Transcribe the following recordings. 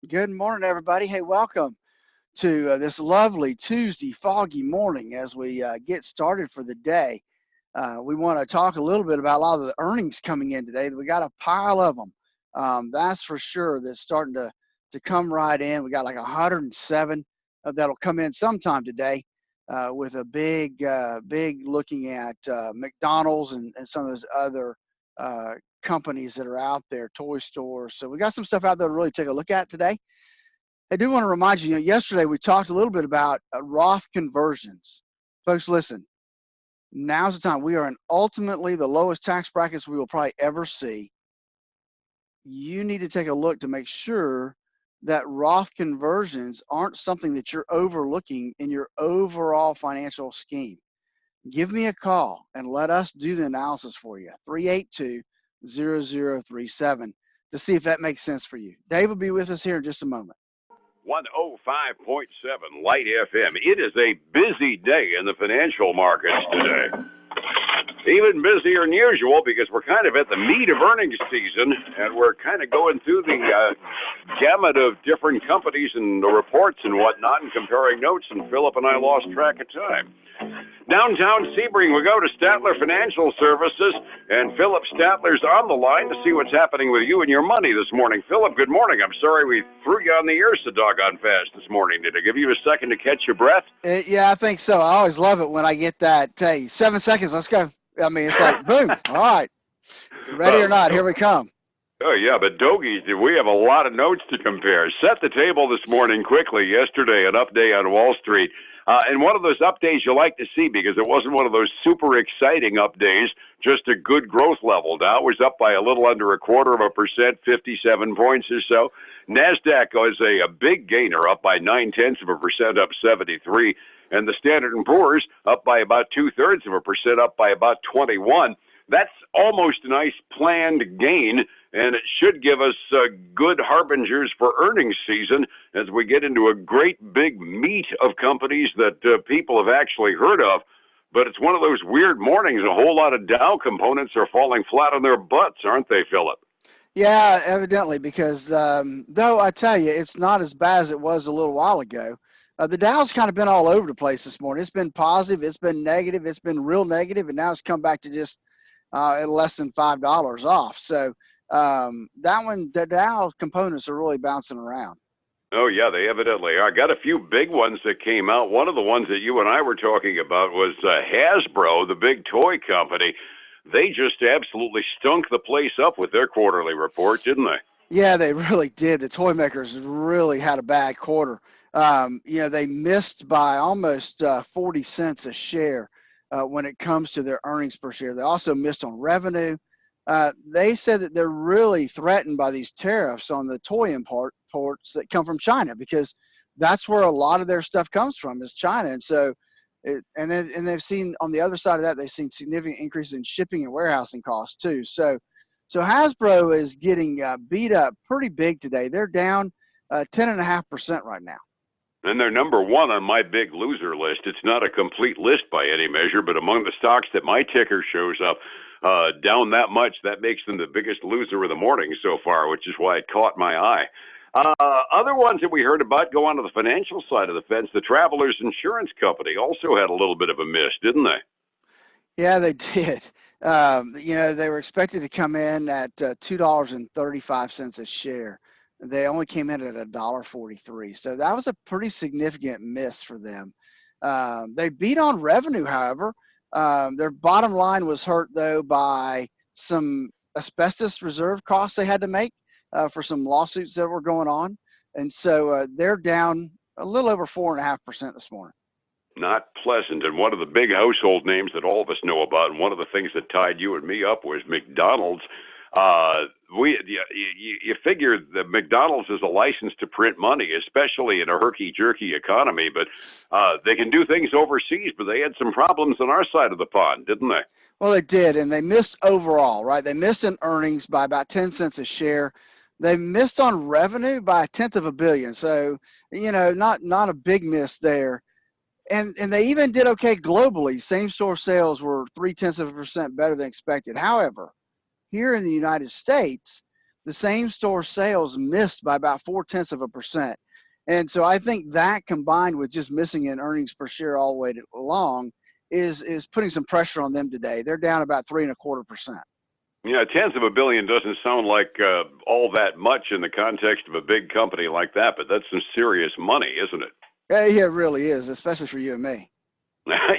Good morning, everybody. Hey, welcome to this lovely Tuesday foggy morning as we get started for the day. We want to talk a little bit about a lot of the earnings coming in today. We got a pile of them. That's for sure. That's starting to come right in. We got like 107 that'll come in sometime today with a big looking at McDonald's and some of those other uh, companies that are out there, toy stores. So we got some stuff out there to really take a look at today. I do want to remind you, yesterday we talked a little bit about Roth conversions. Folks, listen, now's the time. We are in ultimately the lowest tax brackets we will probably ever see. You need to take a look to make sure that Roth conversions aren't something that you're overlooking in your overall financial scheme. Give me a call and let us do the analysis for you. 382-0037 to see if that makes sense for you. Dave will be with us here in just a moment. 105.7 Light FM. It is a busy day in the financial markets today. Even busier than usual because we're kind of at the meat of earnings season, and we're kind of going through the gamut of different companies and the reports and whatnot and comparing notes, and Phillip and I lost track of time. Downtown Sebring, we go to Statler Financial Services, and Phillip Statler's on the line to see what's happening with you and your money this morning. Phillip, good morning. I'm sorry we threw you on the ear so doggone fast this morning. Did I give you a second to catch your breath? Yeah, I think so. I always love it when I get that, hey, 7 seconds, let's go. I mean, it's like, boom, all right. Ready or not, here we come. Oh, yeah, but Dogies, we have a lot of notes to compare. Set the table this morning quickly. Yesterday, an up day on Wall Street. And one of those up days you like to see because it wasn't one of those super exciting up days, just a good growth level. Dow was up by a little under 0.25%, 57 points or so. NASDAQ was a big gainer, up by 0.9%, up 73. And the Standard & Poor's up by about 0.2%, up by about 21. That's almost a nice planned gain, and it should give us good harbingers for earnings season as we get into a great big meat of companies that people have actually heard of. But it's one of those weird mornings. A whole lot of Dow components are falling flat on their butts, aren't they, Phillip? Yeah, evidently, because though I tell you, it's not as bad as it was a little while ago. The Dow's kind of been all over the place this morning. It's been positive, it's been negative, it's been real negative, and now it's come back to just at less than $5 off. So the Dow components are really bouncing around. Oh, yeah, they evidently are. I got a few big ones that came out. One of the ones that you and I were talking about was Hasbro, the big toy company. They just absolutely stunk the place up with their quarterly report, didn't they? Yeah, they really did. The toy makers really had a bad quarter. They missed by almost 40 cents a share when it comes to their earnings per share. They also missed on revenue. They said that they're really threatened by these tariffs on the toy imports that come from China because that's where a lot of their stuff comes from is China. And so, and they've seen on the other side of that, they've seen significant increases in shipping and warehousing costs too. So Hasbro is getting beat up pretty big today. They're down 10.5% right now. And they're number one on my big loser list. It's not a complete list by any measure, but among the stocks that my ticker shows up down that much, that makes them the biggest loser of the morning so far, which is why it caught my eye. Other ones that we heard about go on to the financial side of the fence. The Travelers Insurance Company also had a little bit of a miss, didn't they? Yeah, they did. They were expected to come in at $2.35 a share. They only came in at $1.43. So that was a pretty significant miss for them. They beat on revenue, however. Their bottom line was hurt, though, by some asbestos reserve costs they had to make for some lawsuits that were going on. And so they're down a little over 4.5% this morning. Not pleasant. And one of the big household names that all of us know about, and one of the things that tied you and me up was McDonald's. You figure that McDonald's is a license to print money, especially in a herky-jerky economy, but they can do things overseas, but they had some problems on our side of the pond, didn't they? Well, they did, and they missed overall, right? They missed in earnings by about 10 cents a share. They missed on revenue by 1/10 of a billion. So, not a big miss there. And they even did okay globally. Same store sales were 0.3% better than expected. However, here in the United States, the same store sales missed by about 0.4%. And so I think that combined with just missing an earnings per share all the way along is putting some pressure on them today. They're down about 3.25%. Yeah, tens of a billion doesn't sound like all that much in the context of a big company like that, but that's some serious money, isn't it? Yeah, it really is, especially for you and me.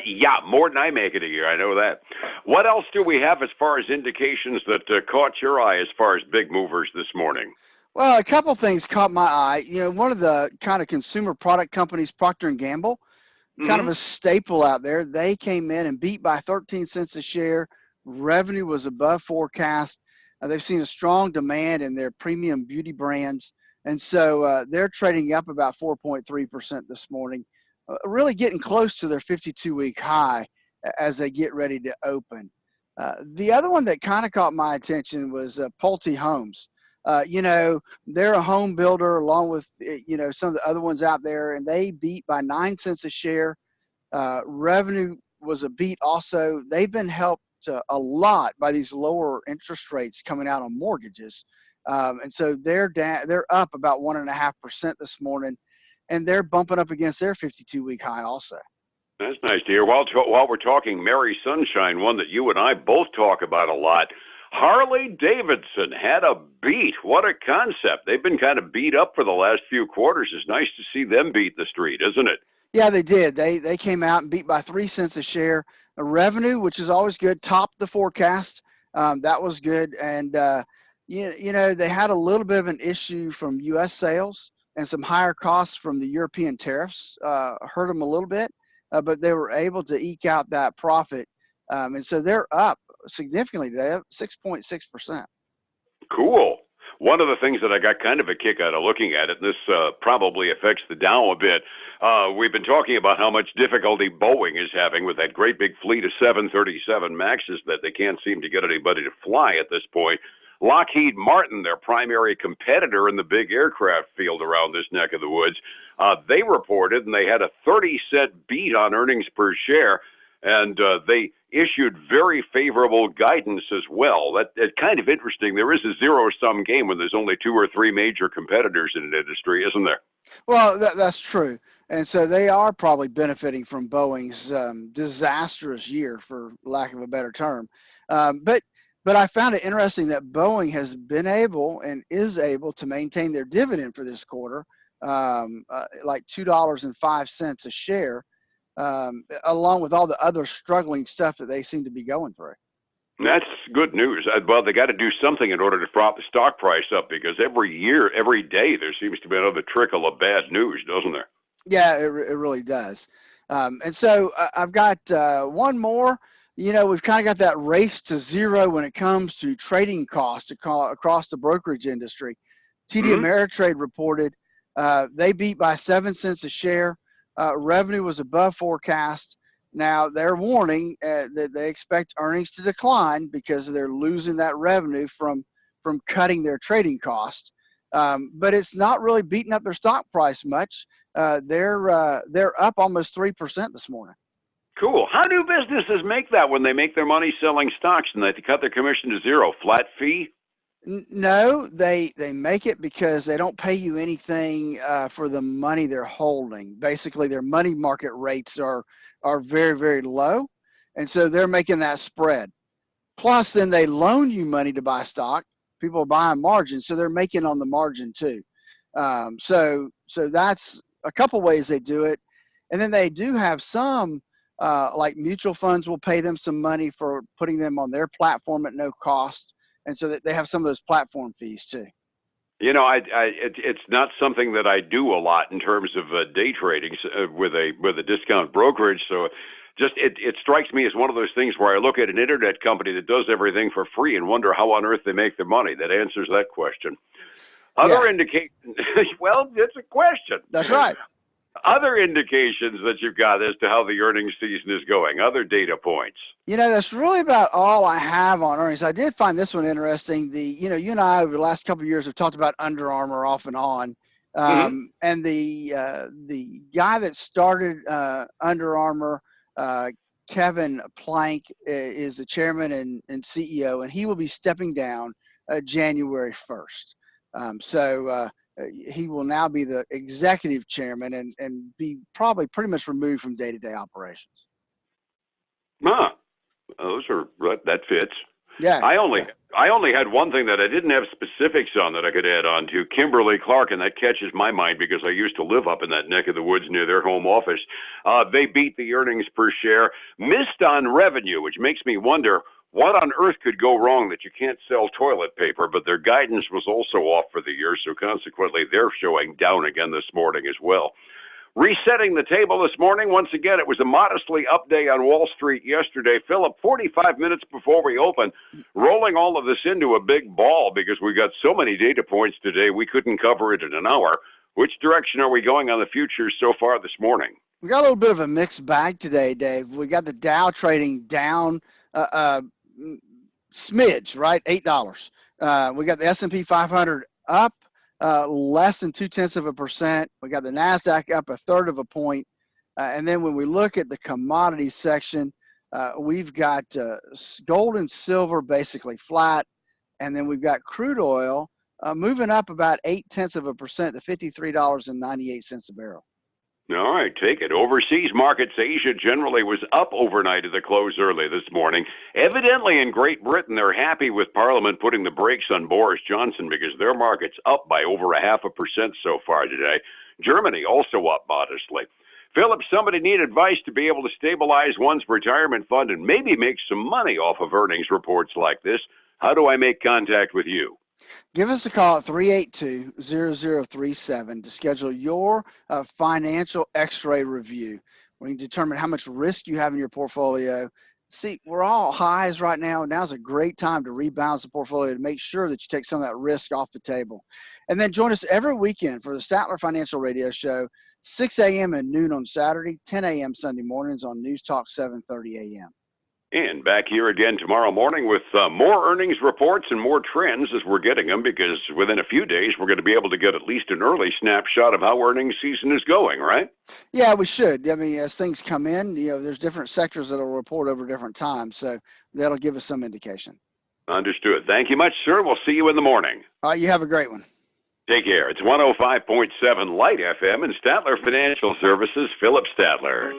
Yeah, more than I make it a year. I know that. What else do we have as far as indications that caught your eye as far as big movers this morning? Well, a couple things caught my eye. One of the kind of consumer product companies, Procter and Gamble, kind of Mm-hmm. a staple out there. They came in and beat by 13 cents a share. Revenue was above forecast. They've seen a strong demand in their premium beauty brands. And so they're trading up about 4.3% this morning, really getting close to their 52-week high as they get ready to open. The other one that kind of caught my attention was Pulte Homes. They're a home builder along with, some of the other ones out there, and they beat by 9 cents a share. Revenue was a beat also. They've been helped a lot by these lower interest rates coming out on mortgages. And so they're up about 1.5% this morning, and they're bumping up against their 52-week high also. That's nice to hear. While we're talking Mary Sunshine, one that you and I both talk about a lot, Harley Davidson had a beat. What a concept. They've been kind of beat up for the last few quarters. It's nice to see them beat the street, isn't it? Yeah, they did. They came out and beat by 3 cents a share. Revenue, which is always good, topped the forecast. That was good. And, they had a little bit of an issue from U.S. sales, and some higher costs from the European tariffs hurt them a little bit, but they were able to eke out that profit. And so they're up significantly. They're up 6.6%. Cool. One of the things that I got kind of a kick out of looking at it, and this probably affects the Dow a bit, we've been talking about how much difficulty Boeing is having with that great big fleet of 737 MAXs that they can't seem to get anybody to fly at this point. Lockheed Martin, their primary competitor in the big aircraft field around this neck of the woods, they reported, and they had a 30-cent beat on earnings per share, and they issued very favorable guidance as well. That's kind of interesting. There is a zero-sum game when there's only 2 or 3 major competitors in an industry, isn't there? Well, that's true. And so they are probably benefiting from Boeing's disastrous year, for lack of a better term. But I found it interesting that Boeing has been able and is able to maintain their dividend for this quarter, like $2.05 a share, along with all the other struggling stuff that they seem to be going through. That's good news. Well, they got to do something in order to prop the stock price up, because every year, every day, there seems to be another trickle of bad news, doesn't there? Yeah, it really does. And so I've got one more. We've kind of got that race to zero when it comes to trading costs across the brokerage industry. TD Mm-hmm. Ameritrade reported they beat by 7 cents a share. Revenue was above forecast. Now, they're warning that they expect earnings to decline because they're losing that revenue from cutting their trading costs. But it's not really beating up their stock price much. They're up almost 3% this morning. Cool. How do businesses make that when they make their money selling stocks and they cut their commission to zero? Flat fee? No, they make it because they don't pay you anything for the money they're holding. Basically, their money market rates are very, very low, and so they're making that spread. Plus, then they loan you money to buy stock. People are buying margin, so they're making on the margin too. So that's a couple ways they do it, and then they do have some like mutual funds will pay them some money for putting them on their platform at no cost. And so that they have some of those platform fees too. It's not something that I do a lot in terms of day trading with a discount brokerage. So it strikes me as one of those things where I look at an internet company that does everything for free and wonder how on earth they make their money. That answers that question. Other indications, well, it's a question. That's right. Other indications that you've got as to how the earnings season is going, other data points. That's really about all I have on earnings. I did find this one interesting. You and I over the last couple of years have talked about Under Armour off and on. And the guy that started Under Armour, Kevin Plank, is the chairman and CEO, and he will be stepping down January 1st. He will now be the executive chairman and be probably pretty much removed from day-to-day operations. Huh. That fits. Yeah. I only had one thing that I didn't have specifics on that I could add on to. Kimberly Clark, and that catches my mind because I used to live up in that neck of the woods near their home office. They beat the earnings per share, missed on revenue, which makes me wonder what on earth could go wrong that you can't sell toilet paper, but their guidance was also off for the year, so consequently they're showing down again this morning as well. Resetting the table this morning, once again, it was a modestly up day on Wall Street yesterday. Phillip, 45 minutes before we open, rolling all of this into a big ball because we got so many data points today we couldn't cover it in an hour. Which direction are we going on the futures so far this morning? We got a little bit of a mixed bag today, Dave. We got the Dow trading down smidge, right? $8. We got the S&P 500 up less than 0.2%. We got the NASDAQ up 1/3 of a point. And then when we look at the commodities section, we've got gold and silver basically flat. And then we've got crude oil moving up about 0.8% to $53.98 a barrel. All right, take it. Overseas markets, Asia generally was up overnight at the close early this morning. Evidently in Great Britain, they're happy with Parliament putting the brakes on Boris Johnson because their market's up by over 0.5% so far today. Germany also up modestly. Phillip, somebody need advice to be able to stabilize one's retirement fund and maybe make some money off of earnings reports like this. How do I make contact with you? Give us a call at 382-0037 to schedule your financial x-ray review. We can determine how much risk you have in your portfolio. See, we're all highs right now. Now's a great time to rebalance the portfolio to make sure that you take some of that risk off the table. And then join us every weekend for the Statler Financial Radio Show, 6 a.m. and noon on Saturday, 10 a.m. Sunday mornings on News Talk 730 a.m. And back here again tomorrow morning with more earnings reports and more trends as we're getting them, because within a few days we're going to be able to get at least an early snapshot of how earnings season is going, right? Yeah, we should. I mean, as things come in, there's different sectors that will report over different times, so that'll give us some indication. Understood. Thank you much, sir. We'll see you in the morning. All right, you have a great one. Take care. It's 105.7 Light FM and Statler Financial Services, Phillip Statler.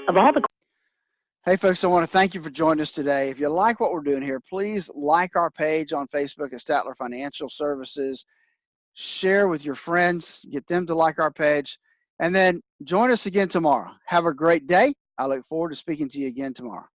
Hey, folks, I want to thank you for joining us today. If you like what we're doing here, please like our page on Facebook at Statler Financial Services. Share with your friends. Get them to like our page. And then join us again tomorrow. Have a great day. I look forward to speaking to you again tomorrow.